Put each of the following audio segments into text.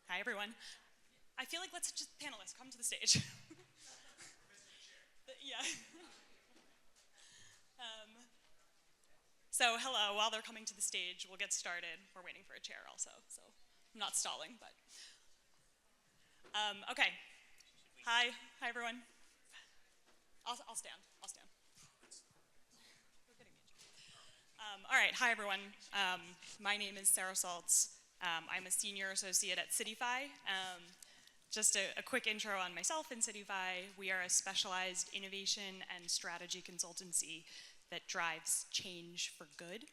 Hi, everyone. I feel like let's just, panelists, come to the stage. Yeah. So hello, while they're coming to the stage, we'll get started. We're waiting for a chair also, so I'm not stalling, but. Okay. Hi, everyone. I'll stand, I'll stand. All right, hi everyone. My name is Sarah Saltz. I'm a senior associate at Cityfi. Just a quick intro on myself and Cityfi. We are a specialized innovation and strategy consultancy that drives change for good.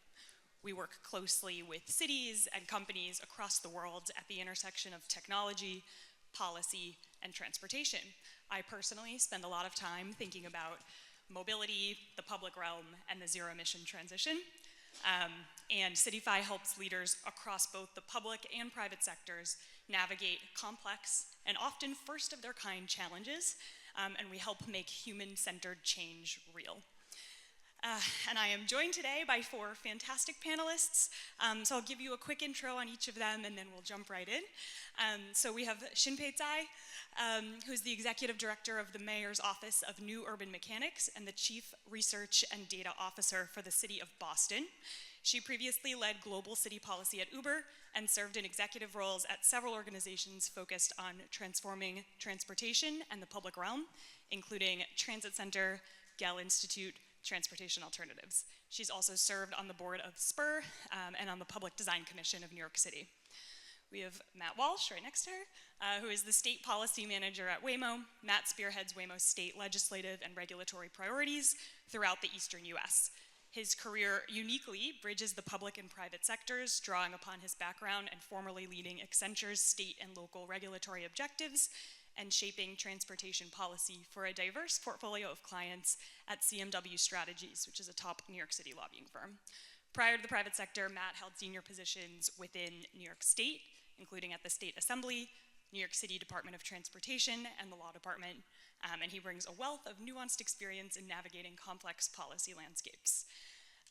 We work closely with cities and companies across the world at the intersection of technology, policy, and transportation. I personally spend a lot of time thinking about mobility, the public realm, and the zero-emission transition. And Cityfi helps leaders across both the public and private sectors navigate complex and often first-of-their-kind challenges, and we help make human-centered change real. And I am joined today by 4 fantastic panelists, so I'll give you a quick intro on each of them and then we'll jump right in. So we have Shin-pei Tsay, who's the Executive Director of the Mayor's Office of New Urban Mechanics and the Chief Research and Data Officer for the City of Boston. She previously led global city policy at Uber and served in executive roles at several organizations focused on transforming transportation and the public realm, including Transit Center, Gell Institute, Transportation Alternatives. She's also served on the board of Spur and on the Public Design Commission of New York City. We have Matt Walsh right next to her, who is the State Policy Manager at Waymo. Matt spearheads Waymo's state legislative and regulatory priorities throughout the eastern US. His career uniquely bridges the public and private sectors, drawing upon his background and formerly leading Accenture's state and local regulatory objectives and shaping transportation policy for a diverse portfolio of clients at CMW Strategies, which is a top New York City lobbying firm. Prior to the private sector, Matt held senior positions within New York State, including at the State Assembly, New York City Department of Transportation, and the Law Department, and he brings a wealth of nuanced experience in navigating complex policy landscapes.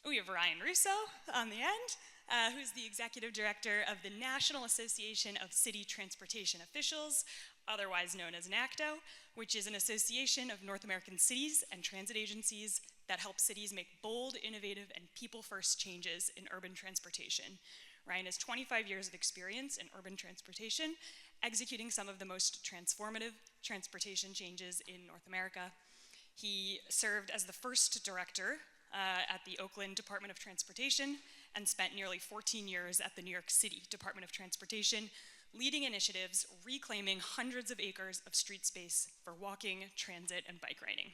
We have Ryan Russo on the end, who's the Executive Director of the National Association of City Transportation Officials, otherwise known as NACTO, which is an association of North American cities and transit agencies that help cities make bold, innovative, and people-first changes in urban transportation. Ryan has 25 years of experience in urban transportation, executing some of the most transformative transportation changes in North America. He served as the first director at the Oakland Department of Transportation and spent nearly 14 years at the New York City Department of Transportation, leading initiatives reclaiming hundreds of acres of street space for walking, transit, and bike riding.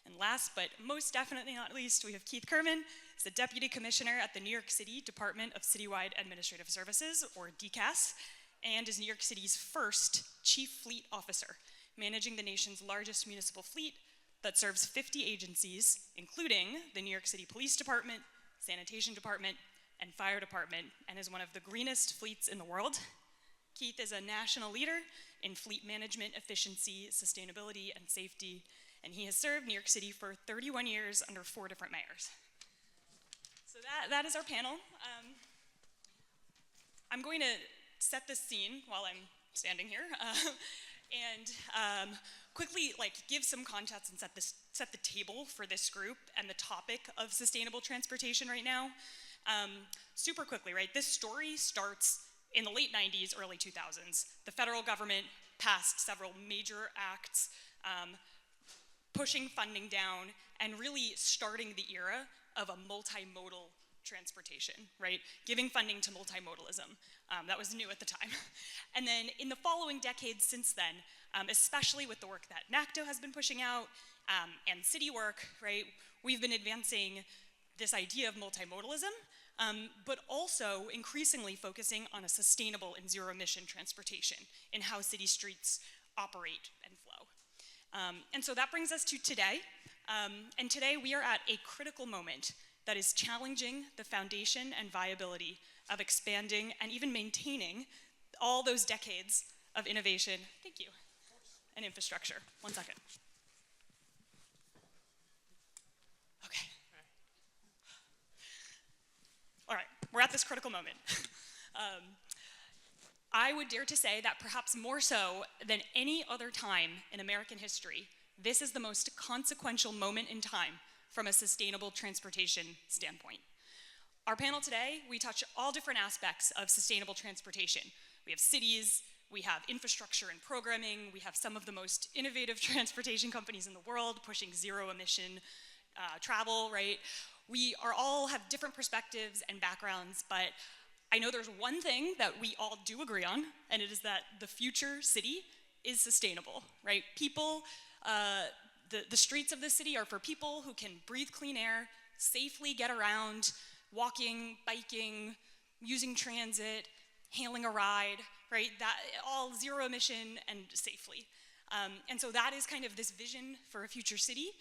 And last but most definitely not least, we have Keith Kerman. He's the Deputy Commissioner at the New York City Department of Citywide Administrative Services, or DCAS, and is New York City's first Chief Fleet Officer, managing the nation's largest municipal fleet that serves 50 agencies, including the New York City Police Department, Sanitation Department, and Fire Department, and is one of the greenest fleets in the world. Keith is a national leader in fleet management, efficiency, sustainability, and safety, and he has served New York City for 31 years under 4 different mayors. So that is our panel. I'm going to set this scene while I'm standing here, and quickly give some context and set the table for this group and the topic of sustainable transportation right now. Super quickly, right? This story starts in the late 90s, early 2000s. The federal government passed several major acts, pushing funding down and really starting the era of a multimodal transportation, right? Giving funding to multimodalism. That was new at the time. And then in the following decades since then, especially with the work that NACTO has been pushing out and city work, right? We've been advancing this idea of multimodalism, but also increasingly focusing on a sustainable and zero-emission transportation in how city streets operate and flow. And so that brings us to today. And today we are at a critical moment that is challenging the foundation and viability of expanding and even maintaining all those decades of innovation, thank you, and infrastructure. One second. Okay. All right, we're at this critical moment. I would dare to say that perhaps more so than any other time in American history, this is the most consequential moment in time from a sustainable transportation standpoint. Our panel today, we touch all different aspects of sustainable transportation. We have cities, we have infrastructure and programming, we have some of the most innovative transportation companies in the world pushing zero-emission travel, right? We are all have different perspectives and backgrounds, but I know there's one thing that we all do agree on, and it is that the future city is sustainable, right? People, the streets of the city are for people who can breathe clean air, safely get around, walking, biking, using transit, hailing a ride, right? That all zero emission and safely. And so that is kind of this vision for a future city.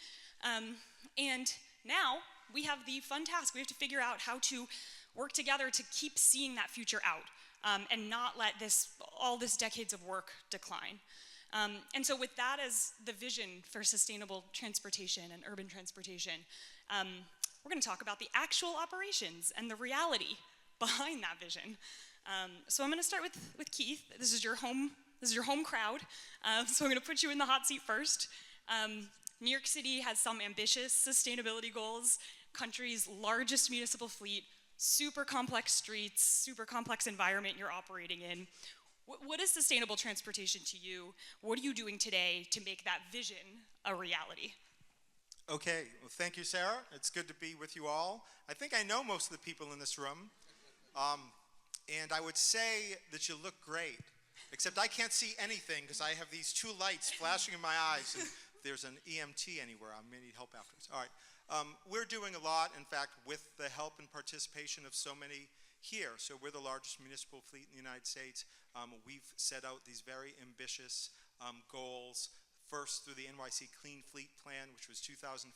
And now we have the fun task. We have to figure out how to work together to keep seeing that future out and not let all this decades of work decline. And so with that as the vision for sustainable transportation and urban transportation, we're going to talk about the actual operations and the reality behind that vision. So I'm going to start with Keith. This is your home crowd. So I'm going to put you in the hot seat first. New York City has some ambitious sustainability goals, country's largest municipal fleet, super complex streets, super complex environment you're operating in. What is sustainable transportation to you? What are you doing today to make that vision a reality? Okay, well, thank you, Sarah. It's good to be with you all. I think I know most of the people in this room. And I would say that you look great, except I can't see anything because I have these two lights flashing in my eyes. And if there's an EMT anywhere, I may need help afterwards. All right. We're doing a lot, in fact, with the help and participation of so many here. So we're the largest municipal fleet in the United States. We've set out these very ambitious goals, first through the NYC Clean Fleet Plan, which was 2015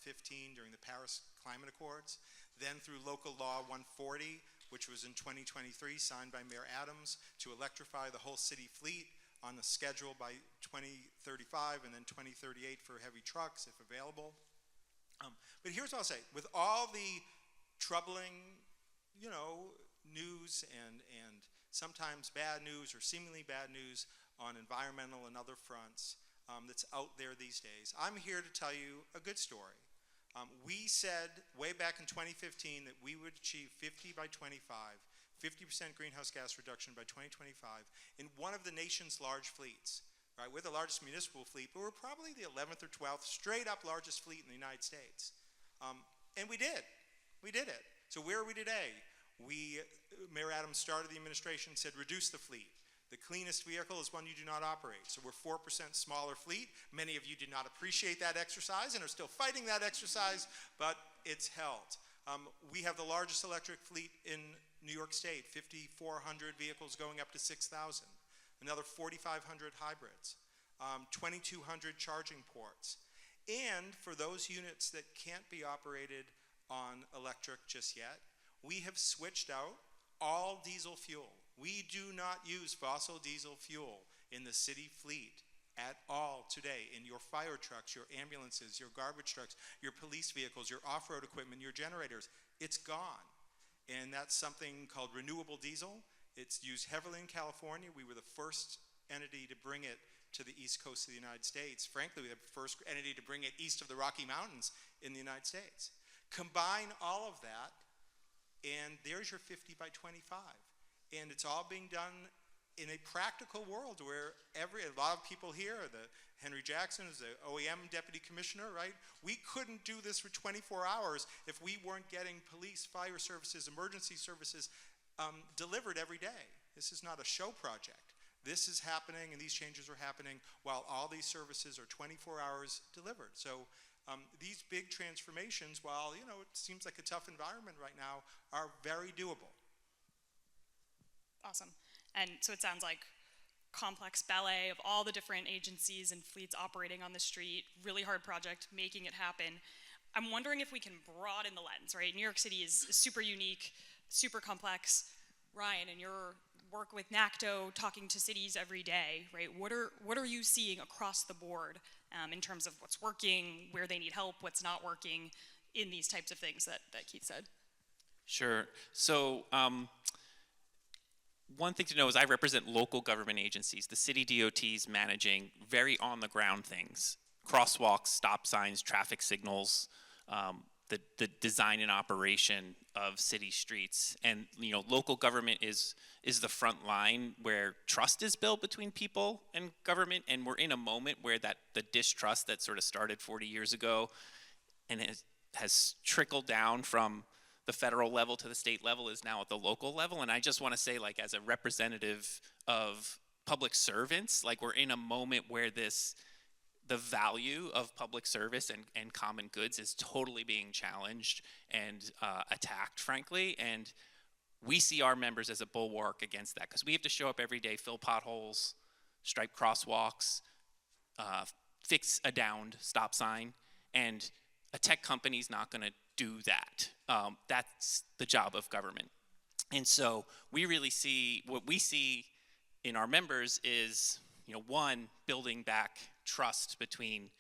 during the Paris Climate Accords, then through Local Law 140, which was in 2023, signed by Mayor Adams, to electrify the whole city fleet on the schedule by 2035 and then 2038 for heavy trucks, if available. But here's what I'll say. With all the troubling, news and sometimes bad news or seemingly bad news on environmental and other fronts that's out there these days, I'm here to tell you a good story. We said way back in 2015 that we would achieve 50 by 25, 50% greenhouse gas reduction by 2025 in one of the nation's large fleets. Right? We're the largest municipal fleet, but we're probably the 11th or 12th straight up largest fleet in the United States. And we did. We did it. So where are we today? Mayor Adams started the administration and said, reduce the fleet. The cleanest vehicle is one you do not operate. So we're 4% smaller fleet. Many of you did not appreciate that exercise and are still fighting that exercise, but it's held. We have the largest electric fleet in New York State, 5,400 vehicles going up to 6,000. Another 4,500 hybrids, 2,200 charging ports. And for those units that can't be operated on electric just yet, we have switched out all diesel fuel. We do not use fossil diesel fuel in the city fleet at all today in your fire trucks, your ambulances, your garbage trucks, your police vehicles, your off-road equipment, your generators. It's gone. And that's something called renewable diesel. It's used heavily in California. We were the first entity to bring it to the east coast of the United States. Frankly, we were the first entity to bring it east of the Rocky Mountains in the United States. Combine all of that, and there's your 50 by 25. And it's all being done in a practical world where a lot of people here, Henry Jackson is the OEM deputy commissioner, right? We couldn't do this for 24 hours if we weren't getting police, fire services, emergency services delivered every day. This is not a show project. This is happening, and these changes are happening while all these services are 24 hours delivered. So these big transformations, while it seems like a tough environment right now, are very doable. Awesome. And so it sounds like complex ballet of all the different agencies and fleets operating on the street, really hard project, making it happen. I'm wondering if we can broaden the lens, right? New York City is super unique, super complex. Ryan, in your work with NACTO, talking to cities every day, right? What are you seeing across the board in terms of what's working, where they need help, what's not working in these types of things that Keith said? Sure. So one thing to know is I represent local government agencies, the city DOTs managing very on-the-ground things, crosswalks, stop signs, traffic signals, the design and operation of city streets. And local government is the front line where trust is built between people and government, and we're in a moment where the distrust that sort of started 40 years ago and has trickled down from the federal level to the state level is now at the local level. And I just want to say, like, as a representative of public servants, like, we're in a moment where the value of public service and common goods is totally being challenged and attacked, frankly. And we see our members as a bulwark against that, because we have to show up every day, fill potholes, stripe crosswalks, fix a downed stop sign, and a tech company's not going to do that. That's the job of government. And so we really see, what we see in our members is, one, building back trust between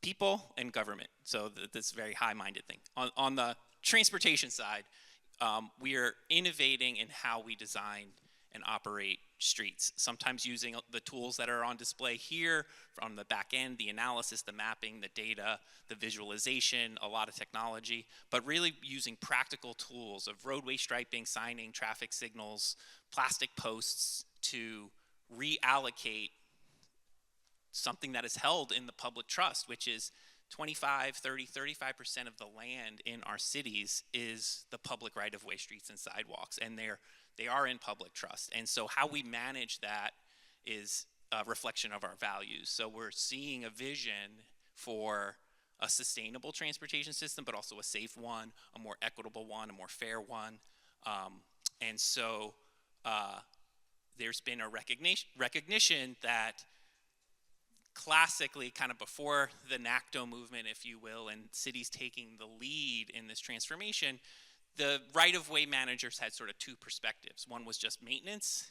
people and government. So this very high-minded thing. On the transportation side, we are innovating in how we design and operate streets, sometimes using the tools that are on display here from the back end, the analysis, the mapping, the data, the visualization, a lot of technology, but really using practical tools of roadway striping, signing, traffic signals, plastic posts to reallocate something that is held in the public trust, which is 25, 30, 35% of the land in our cities is the public right-of-way, streets and sidewalks, and they are in public trust. And so how we manage that is a reflection of our values. So we're seeing a vision for a sustainable transportation system, but also a safe one, a more equitable one, a more fair one. And so there's been a recognition that classically, kind of before the NACTO movement, if you will, and cities taking the lead in this transformation, the right-of-way managers had sort of two perspectives. One was just maintenance,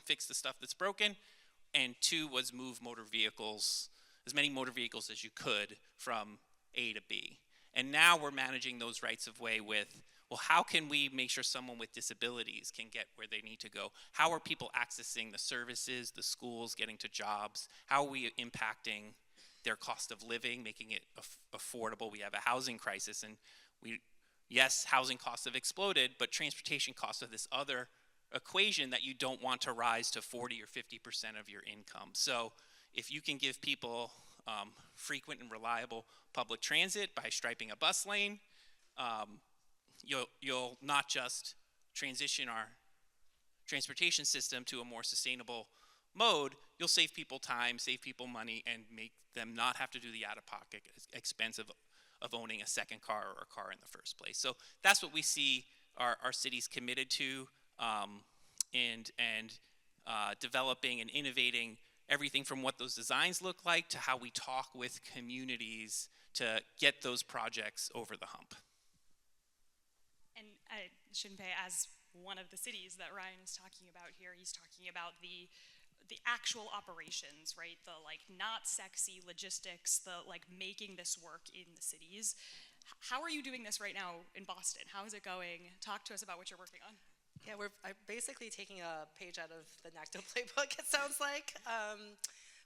fix the stuff that's broken, and two was move motor vehicles, as many motor vehicles as you could from A to B. And now we're managing those rights-of-way with, well, how can we make sure someone with disabilities can get where they need to go? How are people accessing the services, the schools, getting to jobs? How are we impacting their cost of living, making it affordable? We have a housing crisis, and yes, housing costs have exploded, but transportation costs are this other equation that you don't want to rise to 40 or 50% of your income. So if you can give people frequent and reliable public transit by striping a bus lane, you'll not just transition our transportation system to a more sustainable mode, you'll save people time, save people money, and make them not have to do the out-of-pocket expense of owning a second car or a car in the first place. So that's what we see our cities committed to, and developing and innovating everything from what those designs look like to how we talk with communities to get those projects over the hump. And Shin-pei, as one of the cities that Ryan is talking about here, he's talking about the actual operations, right? The not sexy logistics, the making this work in the cities. How are you doing this right now in Boston? How is it going? Talk to us about what you're working on. Yeah, I'm basically taking a page out of the NACTO playbook, it sounds like.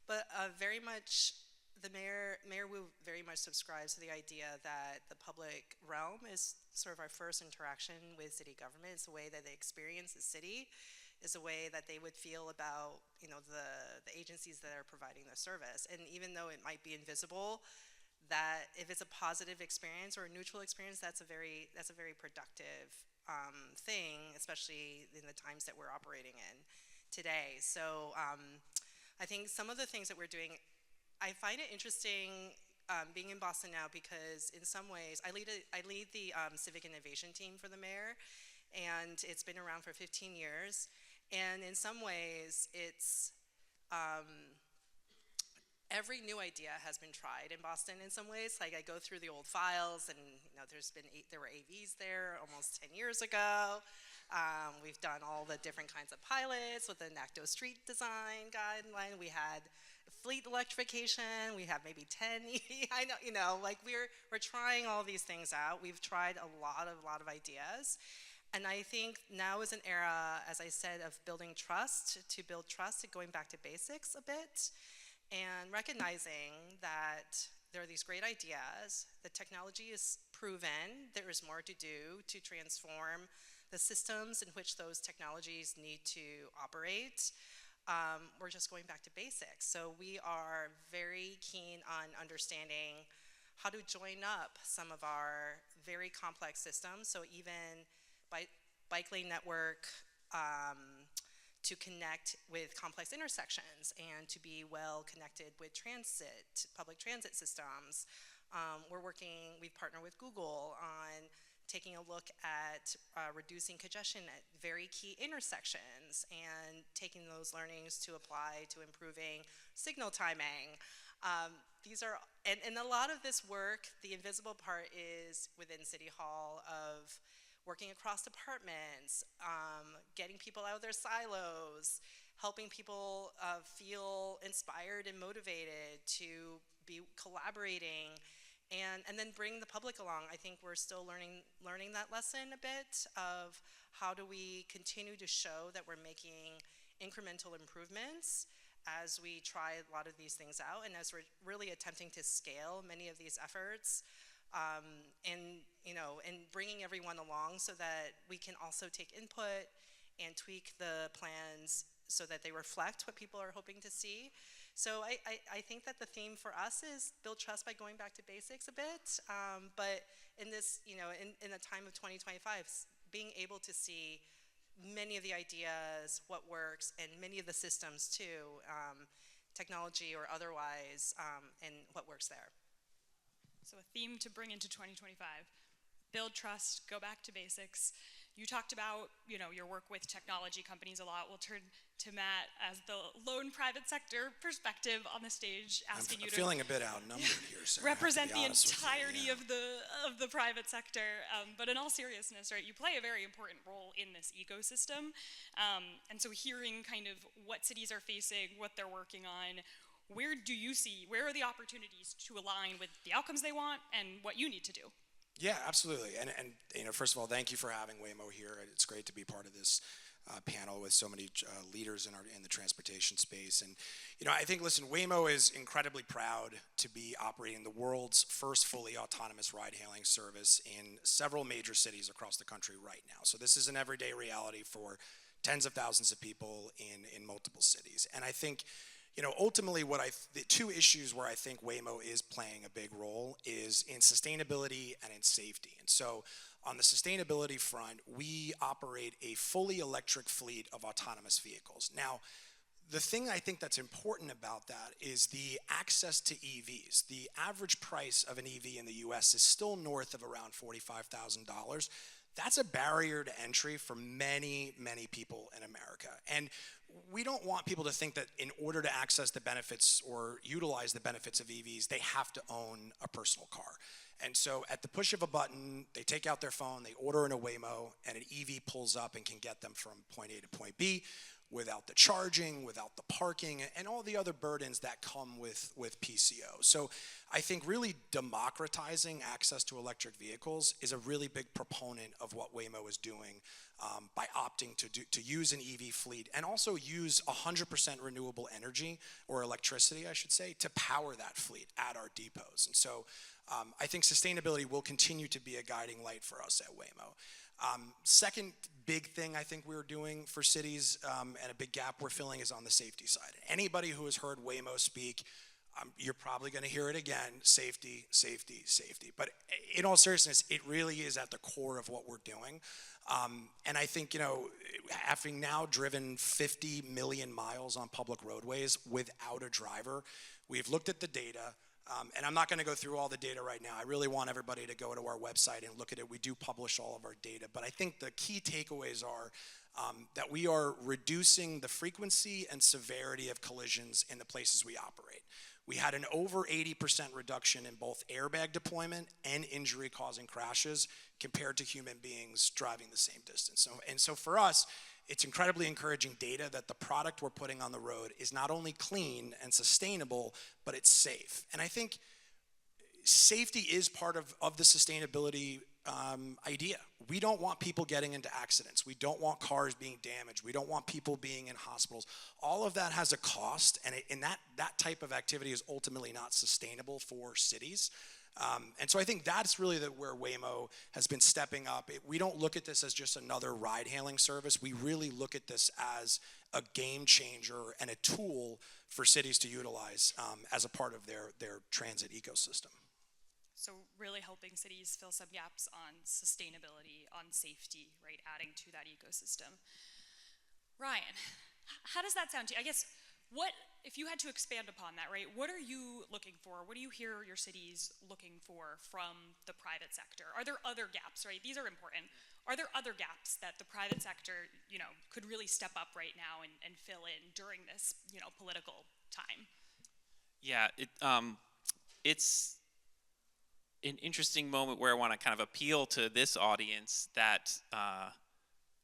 But very much, the Mayor Wu very much subscribes to the idea that the public realm is sort of our first interaction with city government. It's the way that they experience the city, is a way that they would feel about the agencies that are providing the service. And even though it might be invisible, that if it's a positive experience or a neutral experience, that's a very productive thing, especially in the times that we're operating in today. So I think some of the things that we're doing, I find it interesting being in Boston now, because in some ways, I lead the civic innovation team for the mayor, and it's been around for 15 years. And in some ways, it's every new idea has been tried in Boston in some ways. Like, I go through the old files, and there were AVs there almost 10 years ago. We've done all the different kinds of pilots with the NACTO street design guideline. We had fleet electrification. We have maybe 10 EV. I know, we're trying all these things out. We've tried a lot of ideas. And I think now is an era, as I said, of building trust, to build trust and going back to basics a bit, and recognizing that there are these great ideas, the technology is proven, there is more to do to transform the systems in which those technologies need to operate. We're just going back to basics. So we are very keen on understanding how to join up some of our very complex systems. So even bike lane network to connect with complex intersections and to be well connected with public transit systems. We've partnered with Google on taking a look at reducing congestion at very key intersections and taking those learnings to apply to improving signal timing. And a lot of this work, the invisible part is within City Hall of working across departments, getting people out of their silos, helping people feel inspired and motivated to be collaborating, and then bring the public along. I think we're still learning that lesson a bit of how do we continue to show that we're making incremental improvements as we try a lot of these things out, and as we're really attempting to scale many of these efforts. And bringing everyone along so that we can also take input and tweak the plans so that they reflect what people are hoping to see. So I think that the theme for us is build trust by going back to basics a bit. But in this, in the time of 2025, being able to see many of the ideas, what works, and many of the systems too, technology or otherwise, and what works there. So a theme to bring into 2025, build trust, go back to basics. You talked about, your work with technology companies a lot. We'll turn to Matt as the lone private sector perspective on the stage, asking you to feeling a bit outnumbered here, so represent the you, entirety yeah. of the private sector. But in all seriousness, right, you play a very important role in this ecosystem. And so hearing kind of what cities are facing, what they're working on, where are the opportunities to align with the outcomes they want and what you need to do? Yeah, absolutely. And first of all, thank you for having Waymo here. It's great to be part of this panel with so many leaders in the transportation space. And I think, listen, Waymo is incredibly proud to be operating the world's first fully autonomous ride-hailing service in several major cities across the country right now. So this is an everyday reality for tens of thousands of people in multiple cities. And I think, ultimately the two issues where I think Waymo is playing a big role is in sustainability and in safety. And so on the sustainability front, we operate a fully electric fleet of autonomous vehicles. Now, the thing I think that's important about that is the access to EVs. The average price of an EV in the US is still north of around $45,000. That's a barrier to entry for many, many people in America. And we don't want people to think that in order to access the benefits or utilize the benefits of EVs, they have to own a personal car. And so at the push of a button, they take out their phone, they order in a Waymo, and an EV pulls up and can get them from point A to point B without the charging, without the parking, and all the other burdens that come with PCO. So I think really democratizing access to electric vehicles is a really big proponent of what Waymo is doing by opting to use an EV fleet and also use 100% renewable energy, or electricity, I should say, to power that fleet at our depots. And so I think sustainability will continue to be a guiding light for us at Waymo. Second big thing I think we're doing for cities and a big gap we're filling is on the safety side. Anybody who has heard Waymo speak, you're probably going to hear it again: safety, safety, safety. But in all seriousness, it really is at the core of what we're doing. And I think, having now driven 50 million miles on public roadways without a driver, we've looked at the data. And I'm not going to go through all the data right now. I really want everybody to go to our website and look at it. We do publish all of our data. But I think the key takeaways are that we are reducing the frequency and severity of collisions in the places we operate. We had an over 80% reduction in both airbag deployment and injury-causing crashes compared to human beings driving the same distance. So for us, it's incredibly encouraging data that the product we're putting on the road is not only clean and sustainable, but it's safe. And I think safety is part of the sustainability idea. We don't want people getting into accidents. We don't want cars being damaged. We don't want people being in hospitals. All of that has a cost, and that type of activity is ultimately not sustainable for cities. And so I think that's really where Waymo has been stepping up. We don't look at this as just another ride-hailing service. We really look at this as a game changer and a tool for cities to utilize as a part of their transit ecosystem. So really helping cities fill some gaps on sustainability, on safety, right, adding to that ecosystem. Ryan, how does that sound to you? I guess, if you had to expand upon that, right, what are you looking for? What do you hear your cities looking for from the private sector? Are there other gaps, right? These are important. Are there other gaps that the private sector, could really step up right now and fill in during this, political time? Yeah, it's an interesting moment where I want to kind of appeal to this audience that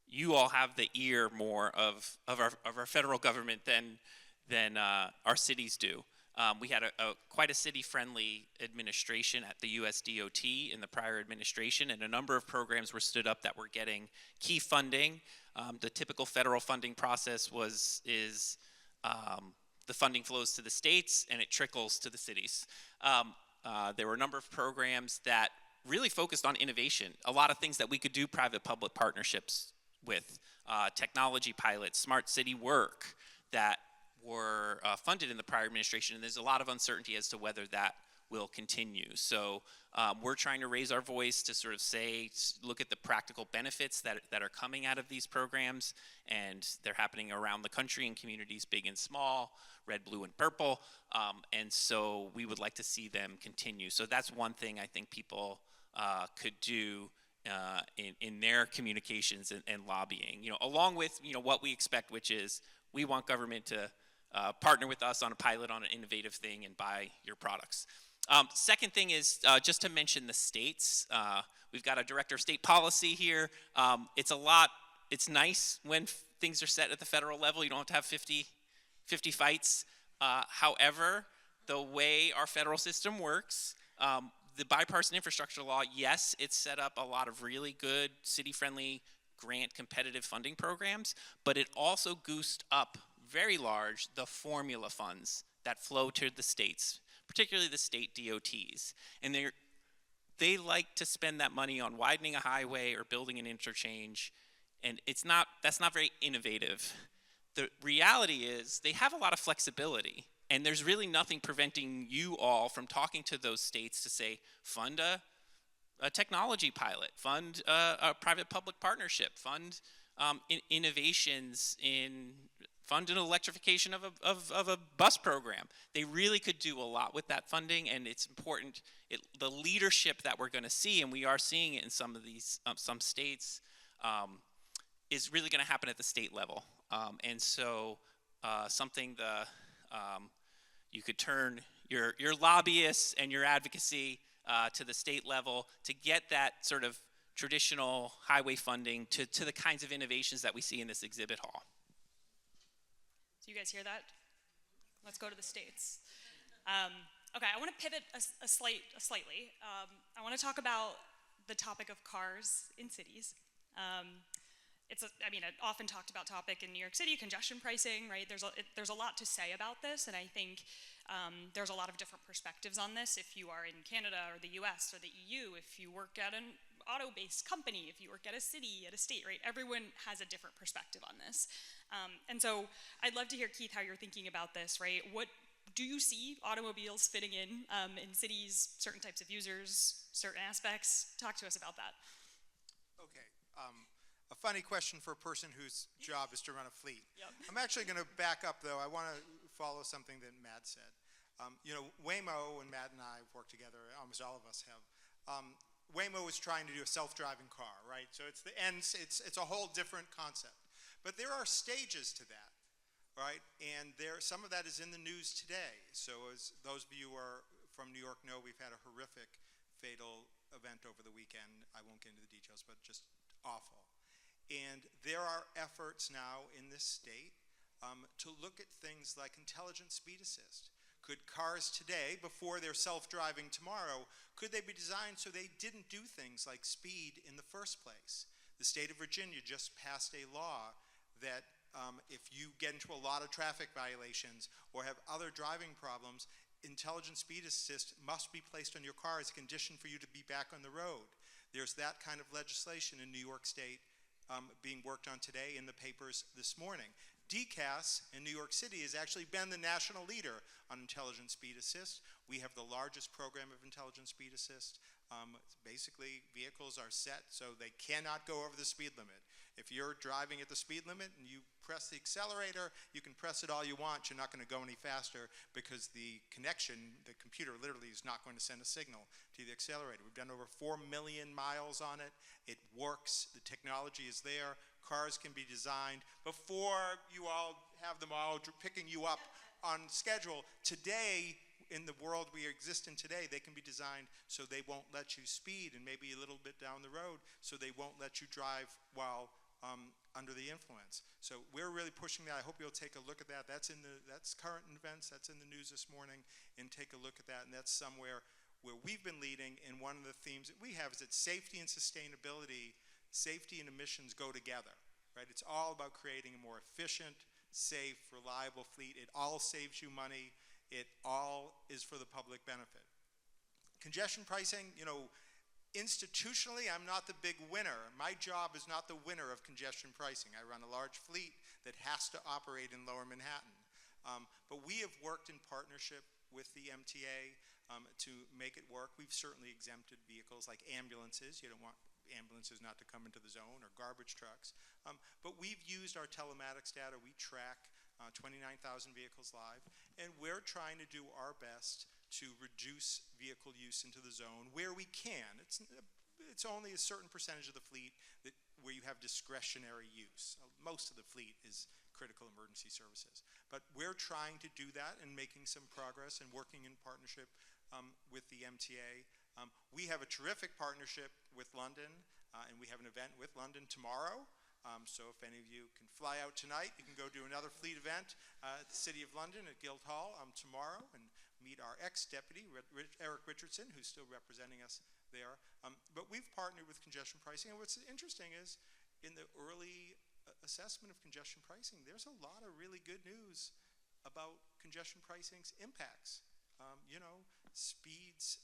you all have the ear more of our federal government than our cities do. We had quite a city-friendly administration at the US DOT in the prior administration, and a number of programs were stood up that were getting key funding. The typical federal funding process is the funding flows to the states and it trickles to the cities. There were a number of programs that really focused on innovation, a lot of things that we could do private-public partnerships with, technology pilots, smart city work that were funded in the prior administration, and there's a lot of uncertainty as to whether that will continue. So we're trying to raise our voice to sort of look at the practical benefits that are coming out of these programs, and they're happening around the country in communities big and small, red, blue, and purple, and so we would like to see them continue. So that's one thing I think people could do in their communications and lobbying, along with what we expect, which is we want government to partner with us on a pilot on an innovative thing and buy your products. Second thing is just to mention the states. We've got a director of state policy here. It's nice when things are set at the federal level. You don't have to have 50 fights. However, the way our federal system works, the bipartisan infrastructure law, yes, it's set up a lot of really good city-friendly grant competitive funding programs, but it also goosed up very large the formula funds that flow to the states, particularly the state DOTs. And they like to spend that money on widening a highway or building an interchange, and that's not very innovative. The reality is they have a lot of flexibility, and there's really nothing preventing you all from talking to those states to say, fund a technology pilot, fund a private-public partnership, fund innovations fund an electrification of a bus program. They really could do a lot with that funding, and it's important. The leadership that we're going to see, and we are seeing it in some of these some states, is really going to happen at the state level. And so something you could turn your lobbyists and your advocacy to the state level to get that sort of traditional highway funding to the kinds of innovations that we see in this exhibit hall. So you guys hear that? Let's go to the states. Okay, I want to pivot slightly. I want to talk about the topic of cars in cities. It's an often talked about topic in New York City, congestion pricing, right? There's a lot to say about this, and I think there's a lot of different perspectives on this. If you are in Canada or the US or the EU, if you work at an auto-based company, if you work at a city, at a state, right? Everyone has a different perspective on this. And so I'd love to hear, Keith, how you're thinking about this, right? What do you see automobiles fitting in cities, certain types of users, certain aspects? Talk to us about that. Okay. A funny question for a person whose job is to run a fleet. Yep. I'm actually going to back up, though. I want to follow something that Matt said. Waymo, and Matt and I have worked together, almost all of us have. Waymo is trying to do a self-driving car, right? So it's a whole different concept. But there are stages to that, right? And some of that is in the news today. So as those of you who are from New York know, we've had a horrific fatal event over the weekend. I won't get into the details, but just awful. And there are efforts now in this state to look at things like intelligent speed assist. Could cars today, before they're self-driving tomorrow, could they be designed so they didn't do things like speed in the first place? The state of Virginia just passed a law that if you get into a lot of traffic violations or have other driving problems, intelligent speed assist must be placed on your car as a condition for you to be back on the road. There's that kind of legislation in New York State being worked on today in the papers this morning. DCAS in New York City has actually been the national leader on intelligent speed assist. We have the largest program of intelligent speed assist. Basically, vehicles are set so they cannot go over the speed limit. If you're driving at the speed limit and you press the accelerator, you can press it all you want. You're not going to go any faster because the connection, the computer literally is not going to send a signal to the accelerator. We've done over 4 million miles on it. It works. The technology is there. Cars can be designed before you all have them all picking you up on schedule. Today, in the world we exist in today, they can be designed so they won't let you speed, and maybe a little bit down the road, so they won't let you drive while under the influence. So we're really pushing that. I hope you'll take a look at that. That's current events. That's in the news this morning, and take a look at that. And that's somewhere where we've been leading. And one of the themes that we have is that safety and sustainability, safety and emissions go together, right? It's all about creating a more efficient, safe, reliable fleet. It all saves you money. It all is for the public benefit. Congestion pricing, institutionally, I'm not the big winner. My job is not the winner of congestion pricing. I run a large fleet that has to operate in Lower Manhattan. But we have worked in partnership with the MTA to make it work. We've certainly exempted vehicles like ambulances. You don't want ambulances not to come into the zone, or garbage trucks. But we've used our telematics data. We track 29,000 vehicles live, and we're trying to do our best to reduce vehicle use into the zone where we can. It's only a certain percentage of the fleet where you have discretionary use. Most of the fleet is critical emergency services. But we're trying to do that and making some progress and working in partnership with the MTA. We have a terrific partnership with London, and we have an event with London tomorrow. So if any of you can fly out tonight, you can go do another fleet event at the City of London at Guildhall tomorrow and meet our ex-deputy, Eric Richardson, who's still representing us there. But we've partnered with congestion pricing, and what's interesting is in the early assessment of congestion pricing, there's a lot of really good news about congestion pricing's impacts. Speeds,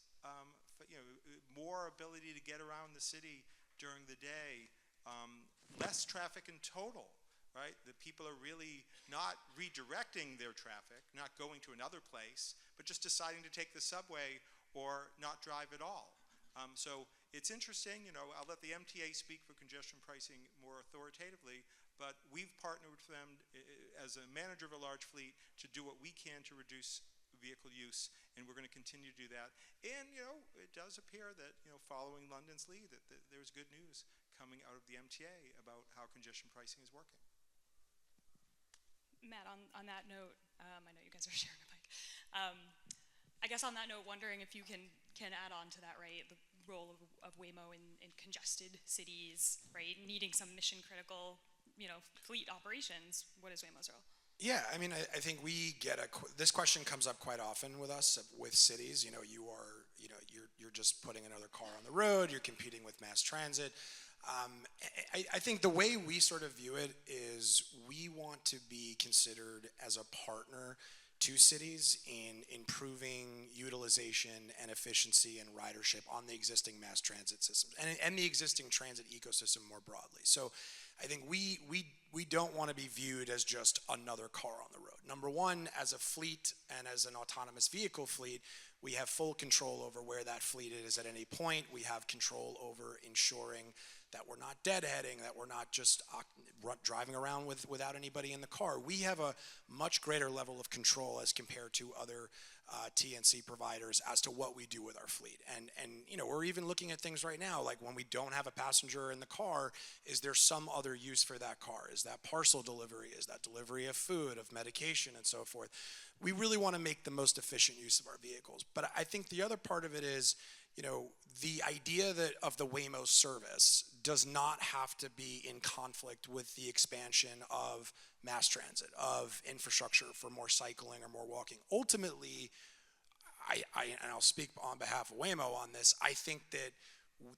more ability to get around the city during the day, less traffic in total, right? The people are really not redirecting their traffic, not going to another place, but just deciding to take the subway or not drive at all. So it's interesting, I'll let the MTA speak for congestion pricing more authoritatively, but we've partnered with them as a manager of a large fleet to do what we can to reduce vehicle use, and we're going to continue to do that. And, it does appear that, following London's lead, that there's good news coming out of the MTA about how congestion pricing is working. Matt, on that note, I know you guys are sharing a mic. I guess on that note, wondering if you can add on to that, right? The role of Waymo in congested cities, right? Needing some mission critical, fleet operations. What is Waymo's role? Yeah, I think we get this question comes up quite often with us, with cities. You're just putting another car on the road. You're competing with mass transit. I think the way we sort of view it is we want to be considered as a partner to cities in improving utilization and efficiency and ridership on the existing mass transit systems and the existing transit ecosystem more broadly. So I think we don't want to be viewed as just another car on the road. Number one, as a fleet and as an autonomous vehicle fleet, we have full control over where that fleet is at any point. We have control over ensuring that we're not deadheading, that we're not just driving around without anybody in the car. We have a much greater level of control as compared to other TNC providers as to what we do with our fleet. And we're even looking at things right now, like when we don't have a passenger in the car, is there some other use for that car? Is that parcel delivery? Is that delivery of food, of medication, and so forth? We really want to make the most efficient use of our vehicles. But I think the other part of it is, you know, the idea that of the Waymo service does not have to be in conflict with the expansion of mass transit, of infrastructure for more cycling or more walking. Ultimately, and I'll speak on behalf of Waymo on this, I think that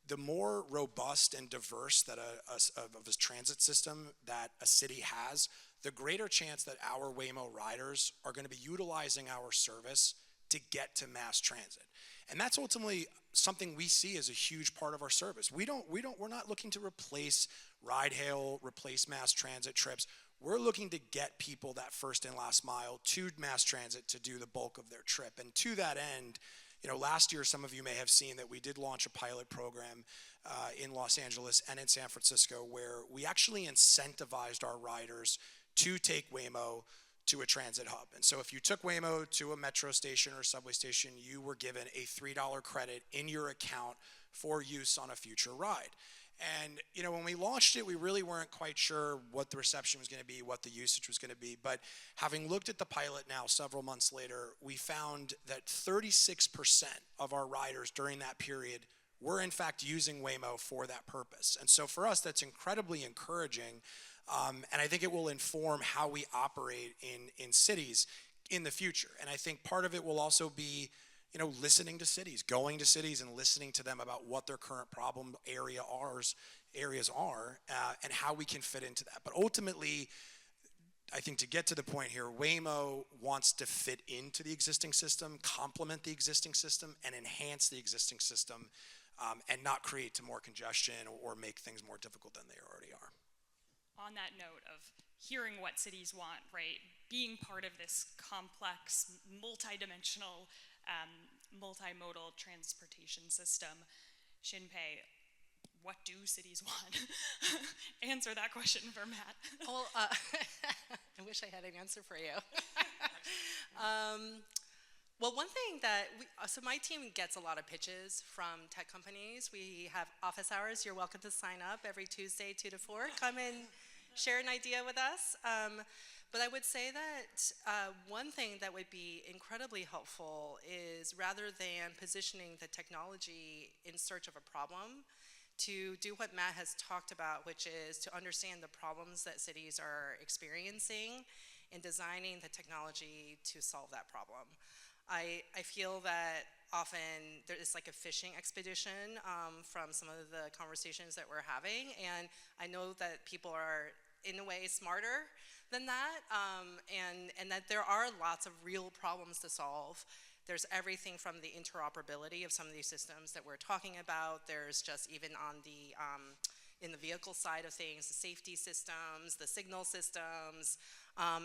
the more robust and diverse that of a transit system that a city has, the greater chance that our Waymo riders are going to be utilizing our service to get to mass transit. And that's ultimately something we see as a huge part of our service. We're not looking to replace ride hail, replace mass transit trips. We're looking to get people that first and last mile to mass transit to do the bulk of their trip. And to that end, you know, last year, some of you may have seen that we did launch a pilot program in Los Angeles and in San Francisco where we actually incentivized our riders to take Waymo to a transit hub. And so if you took Waymo to a metro station or subway station, you were given a $3 credit in your account for use on a future ride. And, you know, when we launched it, we really weren't quite sure what the reception was going to be, what the usage was going to be. But having looked at the pilot now several months later, we found that 36% of our riders during that period were in fact using Waymo for that purpose. And so for us, that's incredibly encouraging. And I think it will inform how we operate in cities in the future. And I think part of it will also be, you know, listening to cities, going to cities and listening to them about what their current problem areas are, and how we can fit into that. But ultimately, I think to get to the point here, Waymo wants to fit into the existing system, complement the existing system, and enhance the existing system, and not create more congestion or make things more difficult than they already are. On that note of hearing what cities want, right, being part of this complex, multi-dimensional, multimodal transportation system, Shin-pei, what do cities want? Answer that question for Matt. Well, I wish I had an answer for you. Well, one thing that so my team gets a lot of pitches from tech companies. We have office hours. You're welcome to sign up every Tuesday, 2 to 4. Come and share an idea with us. But I would say that one thing that would be incredibly helpful is rather than positioning the technology in search of a problem, to do what Matt has talked about, which is to understand the problems that cities are experiencing and designing the technology to solve that problem. I feel that often there is like a fishing expedition from some of the conversations that we're having, and I know that people are in a way smarter than that, and that there are lots of real problems to solve. There's everything from the interoperability of some of these systems that we're talking about. There's just even on the in the vehicle side of things, the safety systems, the signal systems,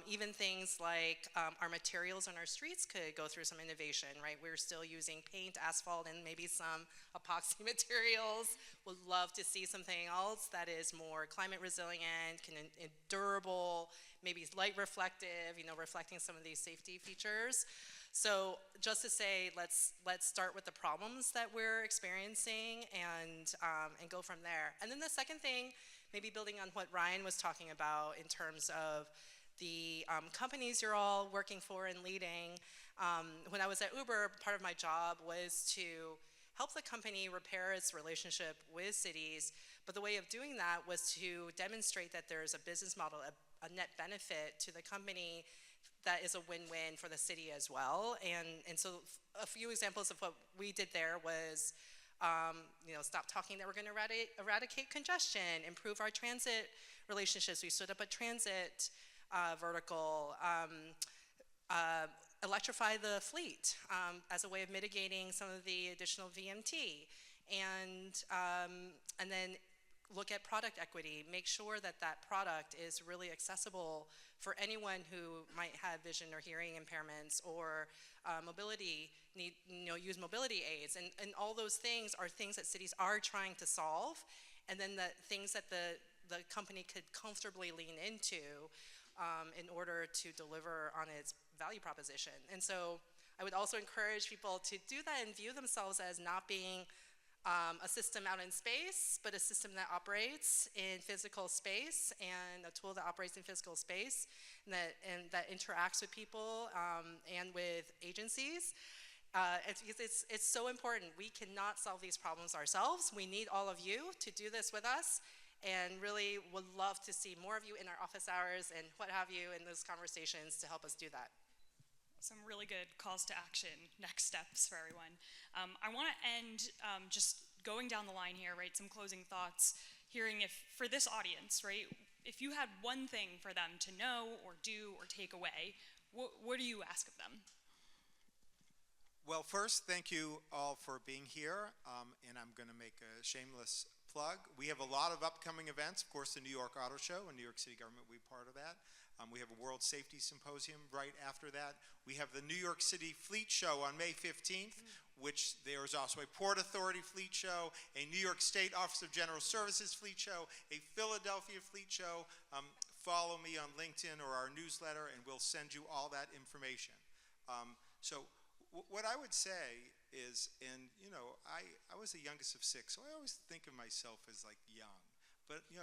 even things like our materials on our streets could go through some innovation, right? We're still using paint, asphalt, and maybe some epoxy materials. Would love to see something else that is more climate resilient, durable, maybe light reflective, you know, reflecting some of these safety features. So just to say, let's start with the problems that we're experiencing and go from there. And then the second thing, maybe building on what Ryan was talking about in terms of the companies you're all working for and leading. When I was at Uber, part of my job was to help the company repair its relationship with cities. But the way of doing that was to demonstrate that there's a business model, a net benefit to the company that is a win-win for the city as well. And so a few examples of what we did there was, you know, stop talking that we're going to eradicate congestion, improve our transit relationships. We stood up a transit vertical, electrify the fleet as a way of mitigating some of the additional VMT, and then look at product equity, make sure that that product is really accessible for anyone who might have vision or hearing impairments or mobility need, you know, use mobility aids, and all those things are things that cities are trying to solve, and then the things that the company could comfortably lean into in order to deliver on its value proposition. And so I would also encourage people to do that and view themselves as not being a system out in space, but a system that operates in physical space and a tool that operates in physical space and that interacts with people and with agencies. It's so important. We cannot solve these problems ourselves. We need all of you to do this with us, and really would love to see more of you in our office hours and what have you in those conversations to help us do that. Some really good calls to action, next steps for everyone. I want to end just going down the line here, right? Some closing thoughts, hearing if, for this audience, right, if you had one thing for them to know or do or take away, what do you ask of them? Well, first, thank you all for being here, and I'm going to make a shameless plug. We have a lot of upcoming events. Of course, the New York Auto Show and New York City government will be part of that. We have a World Safety Symposium right after that. We have the New York City Fleet Show on May 15th, which there is also a Port Authority Fleet Show, a New York State Office of General Services Fleet Show, a Philadelphia Fleet Show. Follow me on LinkedIn or our newsletter, and we'll send you all that information. What I would say is, and you know, I was the youngest of 6, so I always think of myself as like young, but you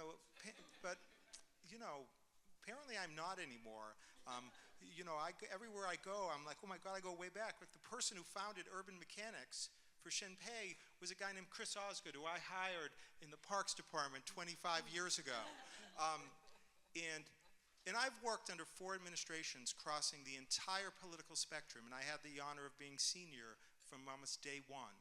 know, apparently I'm not anymore. Everywhere I go, I'm like, oh my God, I go way back. But the person who founded Urban Mechanics for Shin-pei was a guy named Chris Osgood, who I hired in the Parks Department 25 years ago. And I've worked under 4 administrations crossing the entire political spectrum, and I had the honor of being senior from almost day one.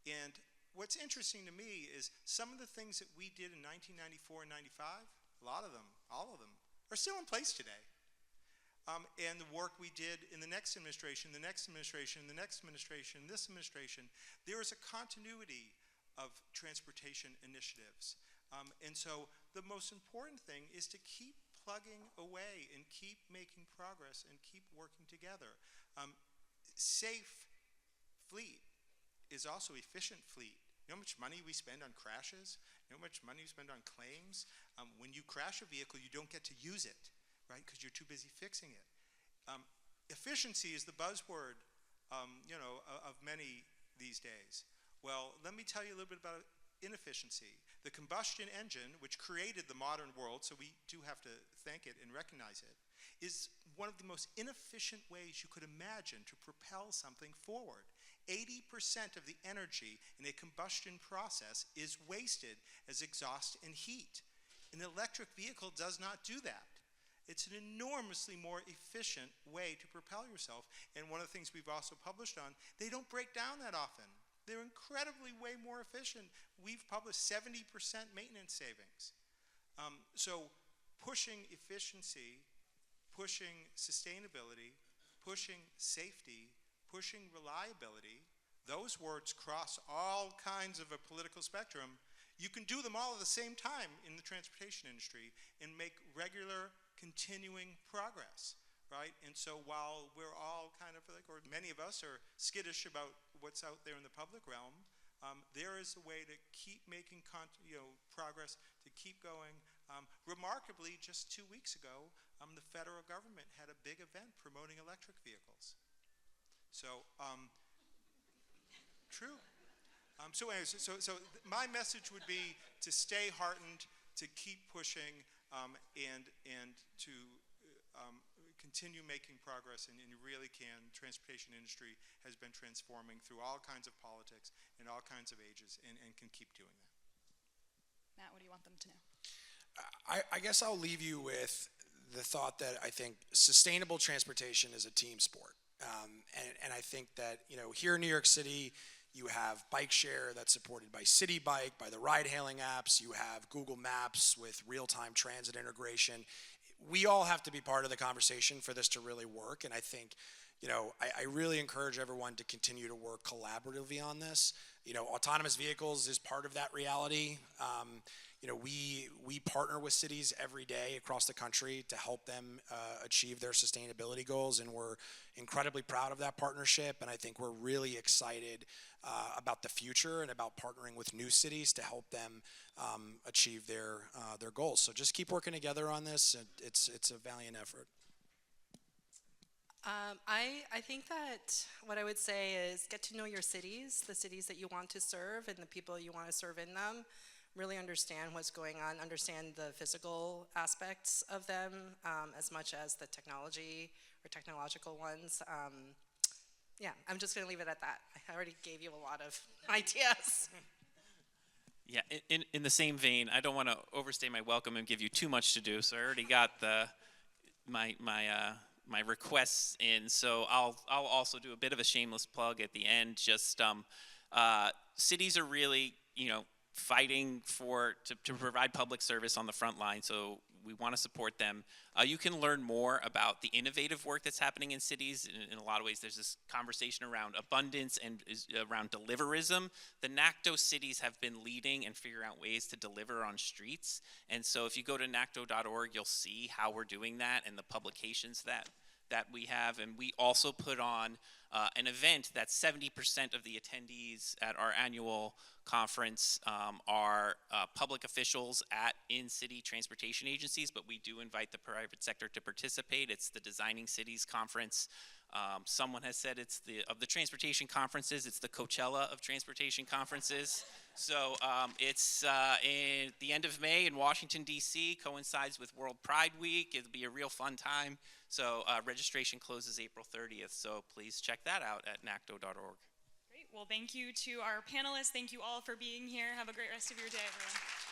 And what's interesting to me is some of the things that we did in 1994 and 95, a lot of them, all of them, are still in place today. And the work we did in the next administration, the next administration, the next administration, this administration, there is a continuity of transportation initiatives. And so the most important thing is to keep plugging away and keep making progress and keep working together. Safe fleet is also efficient fleet. You know how much money we spend on crashes? You know how much money we spend on claims? When you crash a vehicle, you don't get to use it, right? Because you're too busy fixing it. Efficiency is the buzzword, of many these days. Well, let me tell you a little bit about inefficiency. The combustion engine, which created the modern world, so we do have to thank it and recognize it, is one of the most inefficient ways you could imagine to propel something forward. 80% of the energy in a combustion process is wasted as exhaust and heat. An electric vehicle does not do that. It's an enormously more efficient way to propel yourself. And one of the things we've also published on, they don't break down that often. They're incredibly way more efficient. We've published 70% maintenance savings. So pushing efficiency, pushing sustainability, pushing safety, pushing reliability, those words cross all kinds of a political spectrum. You can do them all at the same time in the transportation industry and make regular, continuing progress, right? And so while we're all kind of like, or many of us are skittish about what's out there in the public realm, there is a way to keep making progress, to keep going. Remarkably, just 2 weeks ago, the federal government had a big event promoting electric vehicles. So, true. So anyways, so my message would be to stay heartened, to keep pushing, and to continue making progress, and you really can. Transportation industry has been transforming through all kinds of politics and all kinds of ages, and can keep doing that. Matt, what do you want them to know? I guess I'll leave you with the thought that I think sustainable transportation is a team sport. And I think that, here in New York City, you have bike share that's supported by City Bike, by the ride-hailing apps. You have Google Maps with real-time transit integration. We all have to be part of the conversation for this to really work. And I think, I really encourage everyone to continue to work collaboratively on this. Autonomous vehicles is part of that reality. We partner with cities every day across the country to help them achieve their sustainability goals, and we're incredibly proud of that partnership. And I think we're really excited about the future and about partnering with new cities to help them achieve their goals. So just keep working together on this. It's a valiant effort. I think that what I would say is get to know your cities, the cities that you want to serve and the people you want to serve in them. Really understand what's going on, understand the physical aspects of them as much as the technology or technological ones. yeah, I'm just going to leave it at that. I already gave you a lot of ideas. Yeah, in the same vein, I don't want to overstay my welcome and give you too much to do, so I already got my requests in. So I'll also do a bit of a shameless plug at the end. Just cities are really, fighting to provide public service on the front line. So we want to support them. You can learn more about the innovative work that's happening in cities. In a lot of ways, there's this conversation around abundance and around deliverism. The NACTO cities have been leading and figuring out ways to deliver on streets. And so if you go to NACTO.org, you'll see how we're doing that and the publications that we have. And we also put on an event that 70% of the attendees at our annual conference are public officials at in-city transportation agencies, but we do invite the private sector to participate. It's the Designing Cities Conference. Someone has said of the transportation conferences, it's the Coachella of transportation conferences. So it's in the end of May in Washington, D.C., coincides with World Pride Week. It'll be a real fun time. So registration closes April 30th, so please check that out at nacto.org. Great. Well, thank you to our panelists. Thank you all for being here. Have a great rest of your day, everyone.